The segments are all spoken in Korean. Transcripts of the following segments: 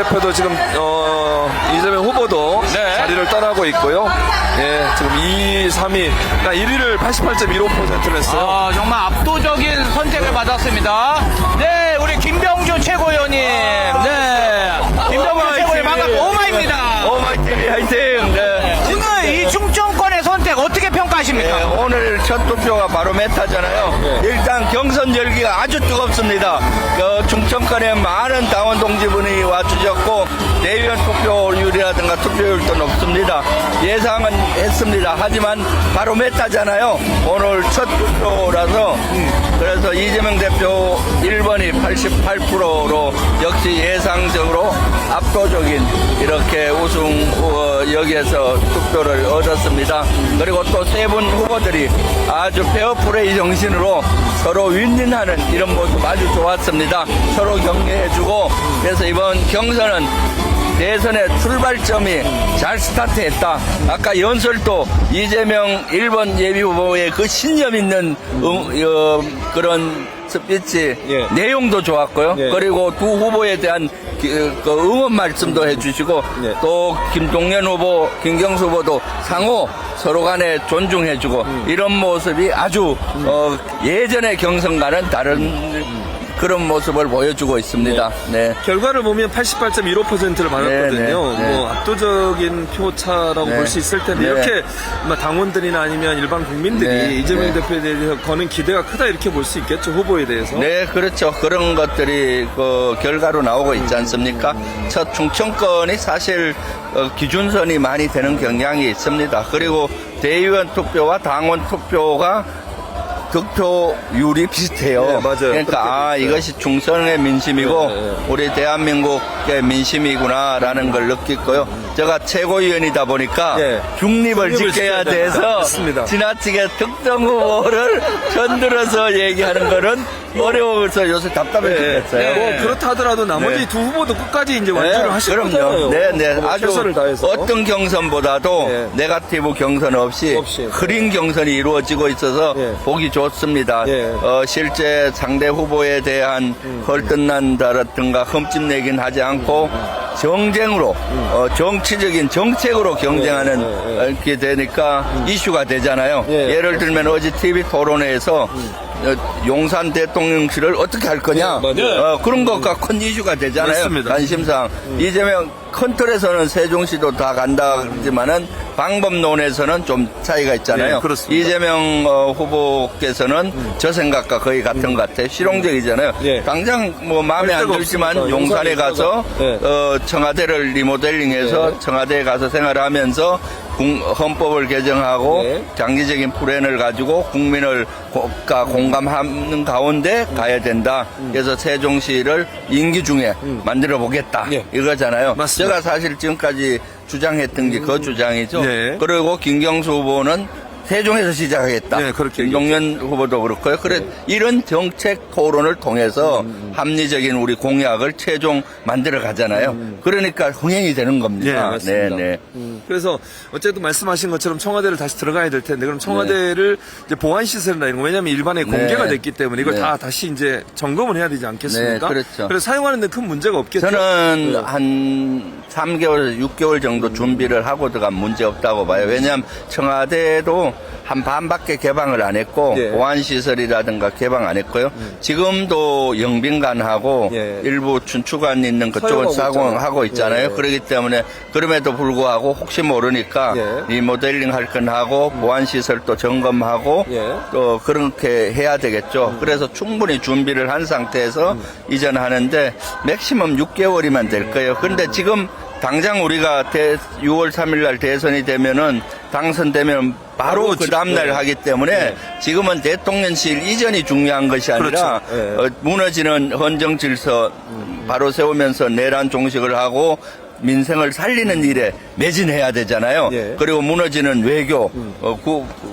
대표도 지금 이재명 후보도 네. 자리를 떠나고 있고요. 예, 지금 2, 3위, 그러니까 1위를 88.15%를 했어요. 아, 정말 압도적인 선택을 받았습니다. 네, 우리 김병주 최고위원님. 네. 김병주 최고위원 반갑고 오마입니다. 오마이TV 화이팅! 네. 오늘 이 충청권의 선택 어떻게 평가하십니까? 네, 오늘 첫 투표가 바로 메타잖아요. 일단 경선 열기가 아주 뜨겁습니다. 충청권에 많은 당원 동지분이 와주셨고 대의원 투표율이라든가 투표율도 높습니다. 예상은 했습니다. 하지만 바로 메타잖아요. 오늘 첫 투표라서 그래서 이재명 대표 1번이 88%로 역시 예상적으로 압도적인 이렇게 우승 여기에서 투표를 얻었습니다. 그리고 또 세 분 후보들이 아주 페어플레이 정신으로 서로 윈윈하는 이런 모습 아주 좋았습니다. 서로 격려해주고 그래서 이번 경선은 대선의 출발점이 잘 스타트했다. 아까 연설도 이재명 1번 예비후보의 그 신념 있는 그런 스피치 예. 내용도 좋았고요. 예. 그리고 두 후보에 대한 그 응원 말씀도 해주시고 예. 또 김동연 후보, 김경수 후보도 상호 서로 간에 존중해주고 이런 모습이 아주 예전의 경선과는 다른 그런 모습을 보여주고 있습니다. 네. 결과를 보면 88.15%를 받았거든요. 네, 네, 네. 뭐 압도적인 표차라고 네. 볼 수 있을 텐데 네. 이렇게 당원들이나 아니면 일반 국민들이 네, 이재명 네. 대표에 대해서 거는 기대가 크다 이렇게 볼 수 있겠죠. 후보에 대해서. 네, 그렇죠. 그런 것들이 그 결과로 나오고 있지 않습니까? 첫 충청권이 사실 기준선이 많이 되는 경향이 있습니다. 그리고 대의원 투표와 당원 투표가 득표율이 비슷해요. 네, 맞아요. 그러니까 이것이 충성의 민심이고 네, 네. 우리 대한민국의 민심이구나라는 걸 느꼈고요. 제가 최고위원이다 보니까 네. 중립을 중립을 지켜야 지켜야 돼서 맞습니다. 지나치게 특정 후보를 편들어서 얘기하는 거는 어려워서 요새 답답해 죽겠어요. 뭐 그렇다 하더라도 나머지 네. 두 후보도 끝까지 이제 완주를 하실 그럼요. 거잖아요. 네, 네. 뭐 아주 최선을 다해서. 어떤 경선보다도 네. 네거티브 경선 없이 흐린 경선이 이루어지고 있어서 네. 보기 좋습니다. 네. 실제 상대 후보에 대한 헐뜯는다라든가 흠집내긴 하지 않고 정쟁으로 정치적인 정책으로 경쟁하는 이렇게 되니까 이슈가 되잖아요. 예. 예를 들면 어제 TV 토론회에서 용산 대통령실을 어떻게 할 거냐 맞아요. 그런 것과 큰 이슈가 되잖아요. 맞습니다. 관심상 이재명 컨트롤에서는 세종시도 다 간다 그러지만은 방법론에서는 좀 차이가 있잖아요. 네, 그렇습니다. 이재명 후보께서는 저 생각과 거의 같은 것 같아요. 실용적이잖아요. 네. 당장 뭐 마음에 안 데가 들지만 없으니까. 용산에 가서 네. 청와대를 리모델링해서 네. 청와대에 가서 생활하면서 헌법을 개정하고 네. 장기적인 플랜을 가지고 국민을 공감하는 가운데 가야 된다. 그래서 세종시를 임기 중에 만들어 보겠다. 네. 이거잖아요. 맞습니다. 제가 사실 지금까지 주장했던 게 그 주장이죠. 네. 그리고 김경수 후보는 세종에서 시작하겠다. 네, 그렇게 김동연 후보도 그렇고요. 그래 이런 정책 토론을 통해서 합리적인 우리 공약을 최종 만들어 가잖아요. 그러니까 흥행이 되는 겁니다. 네, 맞습니다. 네. 그래서 어쨌든 말씀하신 것처럼 청와대를 다시 들어가야 될 텐데 그럼 청와대를 이제 보안 시설이나 이런 거 왜냐하면 일반에 공개가 네. 됐기 때문에 이걸 네. 다 다시 이제 점검을 해야 되지 않겠습니까? 네, 그렇죠. 그래서 사용하는 데 큰 문제가 없겠죠. 저는 네. 한 3개월, 6개월 정도 준비를 하고 들어간 문제 없다고 봐요. 왜냐하면 청와대도 한 반밖에 개방을 안 했고 예. 보안시설이라든가 개방 안 했고요. 지금도 영빈관하고 예. 일부 춘추관 있는 그쪽은 사용하고 있잖아요. 예. 그렇기 때문에 그럼에도 불구하고 혹시 모르니까 예. 리모델링 할 건 하고 보안시설도 점검하고 예. 또 그렇게 해야 되겠죠. 그래서 충분히 준비를 한 상태에서 이전하는데 맥시멈 6개월이면 될 거예요. 근데 지금 당장 우리가 6월 3일 날 대선이 되면은 당선되면 바로 그 다음날 네. 하기 때문에 네. 지금은 대통령실 이전이 중요한 것이 아니라 그렇죠. 네. 무너지는 헌정 질서 바로 세우면서 내란 종식을 하고 민생을 살리는 일에 매진해야 되잖아요. 예. 그리고 무너지는 외교,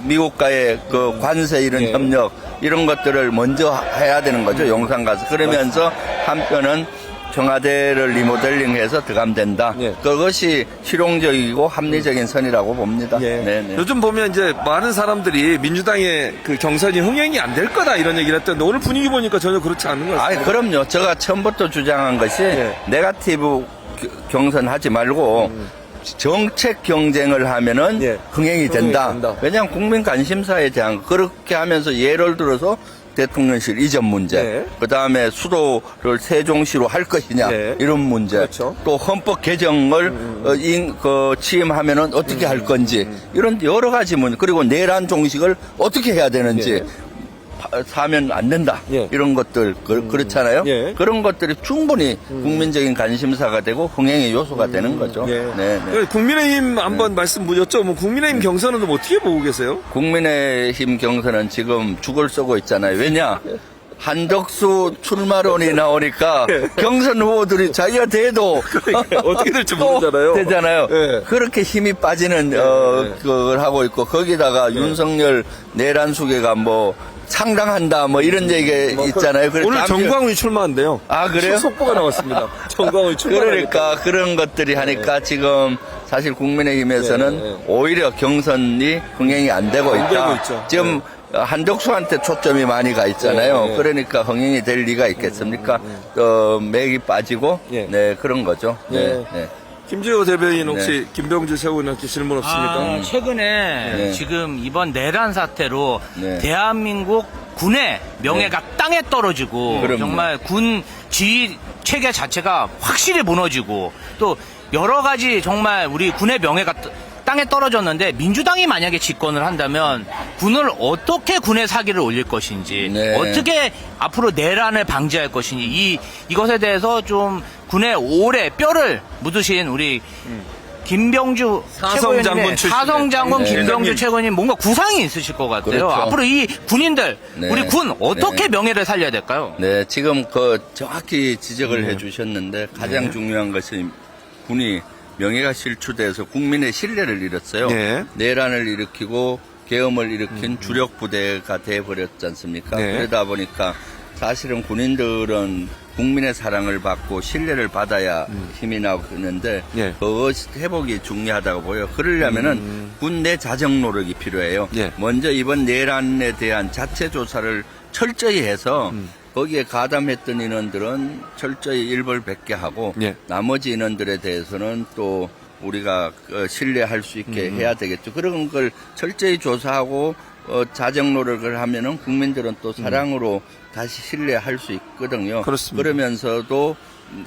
미국과의 그 관세 이런 예. 협력 이런 것들을 먼저 해야 되는 거죠. 용산 가서. 그러면서 한편은 청와대를 리모델링해서 들어가면 된다. 예. 그것이 실용적이고 합리적인 선이라고 봅니다. 예. 네네. 요즘 보면 이제 많은 사람들이 민주당의 그 경선이 흥행이 안 될 거다 이런 얘기를 했던데 오늘 분위기 보니까 전혀 그렇지 않은 것 같습니다. 그럼요. 제가 처음부터 주장한 것이 예. 네거티브 경선하지 말고 정책 경쟁을 하면은 예. 흥행이 된다. 된다. 왜냐하면 국민 관심사에 대한 그렇게 하면서 예를 들어서 대통령실 이전 문제, 네. 그 다음에 수도를 세종시로 할 것이냐 네. 이런 문제, 그렇죠. 또 헌법 개정을 취임하면은 어떻게 할 건지 이런 여러 가지 문제, 그리고 내란 종식을 어떻게 해야 되는지. 예. 사면 안 된다. 예. 이런 것들 그렇잖아요. 예. 그런 것들이 충분히 국민적인 관심사가 되고 흥행의 요소가 되는 거죠. 예. 네, 네. 국민의힘 한번 말씀 묻었죠. 뭐 국민의힘 경선은 좀 어떻게 보고 계세요? 국민의힘 경선은 지금 죽을 쏘고 있잖아요. 왜냐? 한덕수 출마론이 나오니까 경선 후보들이 자기가 돼도 어떻게 될지 또 모르잖아요. 되잖아요. 예. 그렇게 힘이 빠지는 그걸 하고 있고 거기다가 윤석열 내란 수계가 뭐 상당한다 뭐 이런 얘기 있잖아요. 그래서 오늘 정광훈이 출마한대요. 아, 그래요? 속보가 나왔습니다. 정광훈이 출마. 그러니까 그런 것들이 하니까 지금 사실 국민의힘에서는 오히려 경선이 흥행이 안 되고 있다. 되고 있죠. 지금 한덕수한테 초점이 많이 가 있잖아요. 네. 그러니까 흥행이 될 리가 있겠습니까? 맥이 빠지고 예. 네 그런 거죠. 네. 예. 네. 김재호 대변인 혹시 김병주 최고위원께 질문 없습니까? 최근에 네. 지금 이번 내란 사태로 네. 대한민국 군의 명예가 땅에 떨어지고 그럼요. 정말 군 지휘 체계 자체가 확실히 무너지고 또 여러 가지 정말 우리 군의 명예가 땅에 떨어졌는데 민주당이 만약에 집권을 한다면 군을 어떻게 군의 사기를 올릴 것인지 네. 어떻게 앞으로 내란을 방지할 것인지 이것에 대해서 좀 군의 오래 뼈를 묻으신 우리 김병주 사성 최고위원님의 장군 출신의 사성 장군 네. 김병주 최고위원님 뭔가 구상이 있으실 것 같아요. 그렇죠. 앞으로 이 군인들 네. 우리 군 어떻게 네. 명예를 살려야 될까요? 네, 지금 정확히 지적을 해주셨는데 가장 중요한 것은 군이 명예가 실추돼서 국민의 신뢰를 잃었어요. 네. 내란을 일으키고 계엄을 일으킨 주력 부대가 돼버렸지 않습니까? 네. 그러다 보니까 사실은 군인들은 국민의 사랑을 받고 신뢰를 받아야 힘이 나오는데 예. 그 회복이 중요하다고 보여요. 그러려면은 군 내 자정 노력이 필요해요. 예. 먼저 이번 내란에 대한 자체 조사를 철저히 해서 거기에 가담했던 인원들은 철저히 일벌백계 하고 예. 나머지 인원들에 대해서는 또 우리가 신뢰할 수 있게 해야 되겠죠. 그런 걸 철저히 조사하고 자정 노력을 하면은 국민들은 또 사랑으로 다시 신뢰할 수 있거든요. 그렇습니다. 그러면서도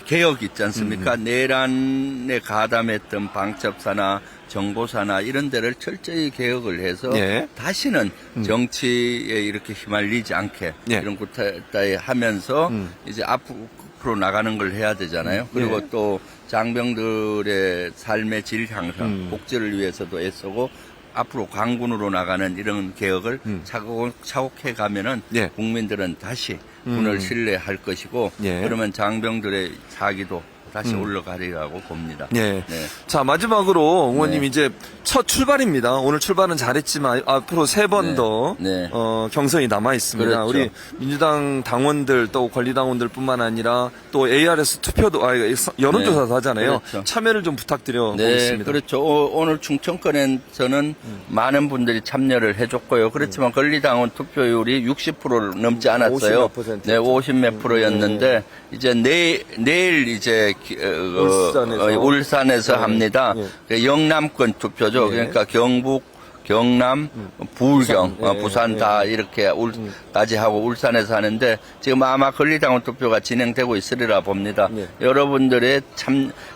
개혁 있지 않습니까? 내란에 가담했던 방첩사나 정보사나 이런 데를 철저히 개혁을 해서 예. 다시는 정치에 이렇게 휘말리지 않게 예. 이런 구타에 하면서 이제 앞으로 나가는 걸 해야 되잖아요. 그리고 예. 또 장병들의 삶의 질 향상, 복지를 위해서도 애쓰고 앞으로 강군으로 나가는 이런 개혁을 차곡차곡해 가면은 예. 국민들은 다시 군을 신뢰할 것이고 예. 그러면 장병들의 사기도 다시 올라가리라고 봅니다. 예. 네. 자, 마지막으로 의원님 네. 이제 첫 출발입니다. 오늘 출발은 잘했지만 앞으로 3번 네. 더 네. 경선이 남아 있습니다. 그렇죠. 우리 민주당 당원들 또 권리당원들뿐만 아니라 또 ARS 투표도 여론조사도 네. 하잖아요. 그렇죠. 참여를 좀 부탁드려 네, 보겠습니다. 그렇죠. 오늘 충청권에서는 많은 분들이 참여를 해줬고요. 그렇지만 권리당원 투표율이 60%를 넘지 않았어요. 50몇 퍼센트. 네, 50몇 프로였는데 이제 내일 이제 울산에서 합니다. 그 영남권 투표죠. 예. 그러니까 경북, 경남, 부울경, 부산. 예, 부산 예. 다 이렇게 까지 하고 울산에서 하는데 지금 아마 권리당원 투표가 진행되고 있으리라 봅니다. 예. 여러분들의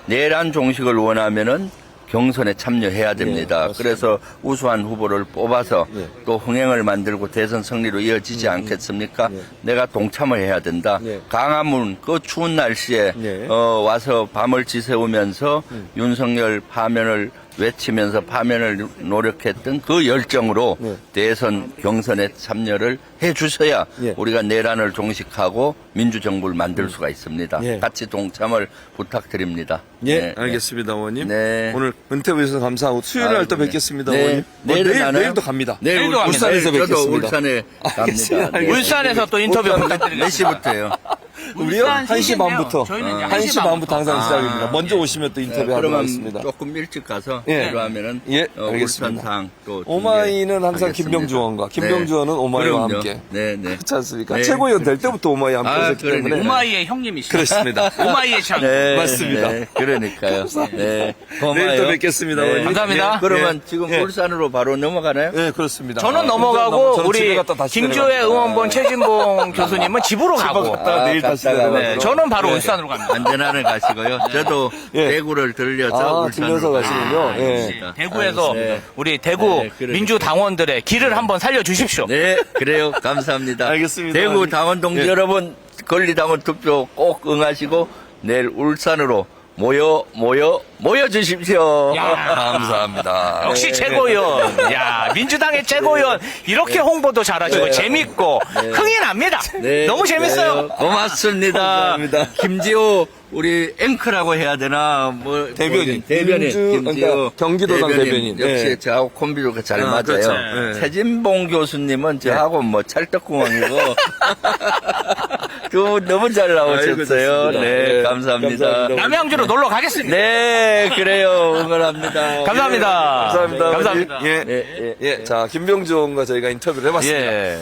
내란 종식을 원하면은 경선에 참여해야 됩니다. 예, 그래서 우수한 후보를 뽑아서 예. 또 흥행을 만들고 대선 승리로 이어지지 않겠습니까? 예. 내가 동참을 해야 된다. 예. 강화문 그 추운 날씨에 예. 와서 밤을 지새우면서 윤석열 파면을 외치면서 파면을 노력했던 그 열정으로 예. 대선 경선에 참여를 해 주셔야 예. 우리가 내란을 종식하고 민주정부를 만들 수가 있습니다. 예. 같이 동참을 부탁드립니다. 예, 네, 알겠습니다, 의원님. 네. 오늘 은퇴 주셔서 감사하고 수요일 날 또 네. 뵙겠습니다, 네. 의원님. 내일은 안 와요? 내일도 갑니다. 내일 갑니다. 울산에서 내일 저도 뵙겠습니다. 울산에 갑니다. 알겠습니다. 네. 울산에서 또 인터뷰 몇 부탁드리겠습니다. 시부터요? 우리요? 울산 1시 시즌인데요. 반부터. 저희는 이제 1시 반부터 항상 아, 시작입니다. 먼저 예. 오시면 또 네, 인터뷰하도록 그러면 하겠습니다. 조금 일찍 가서 예. 필요하면은 예, 알겠습니다. 울산상 또 오마이는 항상 준비하겠습니다. 김병주 의원과 김병주 의원은 오마이와 그럼요. 함께. 네, 네. 그렇지 않습니까? 네. 최고위원 될 때부터 오마이와 함께 아, 하셨기 그러니까. 때문에. 오마이의 형님이시죠. 그렇습니다. 오마이의 장. 네, 맞습니다. 네, 그러니까요. 네. 고마워요. 내일 또 뵙겠습니다, 의원님. 감사합니다. 그러면 예. 지금 예. 울산으로 바로 넘어가나요? 네, 그렇습니다. 저는 아, 넘어가고 저는 집에 우리 갔다 다시 김조혜 내려갑니다. 의원본 최진봉 교수님은 집으로 가고 갔다가 내일 다시 갔다가, 내려가도록. 네, 저는 바로 네. 울산으로 갑니다. 안전하게 가시고요. 저도 예. 대구를 들려서 아, 울산으로 들려서 가시군요. 예. 가겠습니다. 대구에서 네. 우리 대구 네, 그러니까요. 민주당원들의 길을 한번 살려주십시오. 네, 그래요. 감사합니다. 알겠습니다. 대구 당원 동지 예. 여러분, 권리당원 투표 꼭 응하시고 내일 울산으로 모여 주십시오. 야. 감사합니다. 역시 네. 최고위원. 야, 민주당의 최고위원. 이렇게 홍보도 잘하시고 재밌고 흥이 납니다. 네, 너무 재밌어요. 네, 고맙습니다. 감사합니다. 김지호 우리 앵커라고 해야 되나 뭐 대변인. 대변인 민주- 김지호 그러니까 경기도당 대변인. 역시 네. 저하고 콤비가 잘 아, 맞아요. 그렇죠. 네. 최진봉 교수님은 저하고 뭐 찰떡궁합이고 두 너무 잘 나오셨어요. 아이고, 좋습니다. 네, 네, 감사합니다. 감사합니다. 남양주로 놀러 가겠습니다. 네, 그래요. 응원합니다. 감사합니다. 감사합니다. 감사합니다. 예. 예, 예. 예. 자, 김병주 의원과 저희가 인터뷰를 해봤습니다. 예.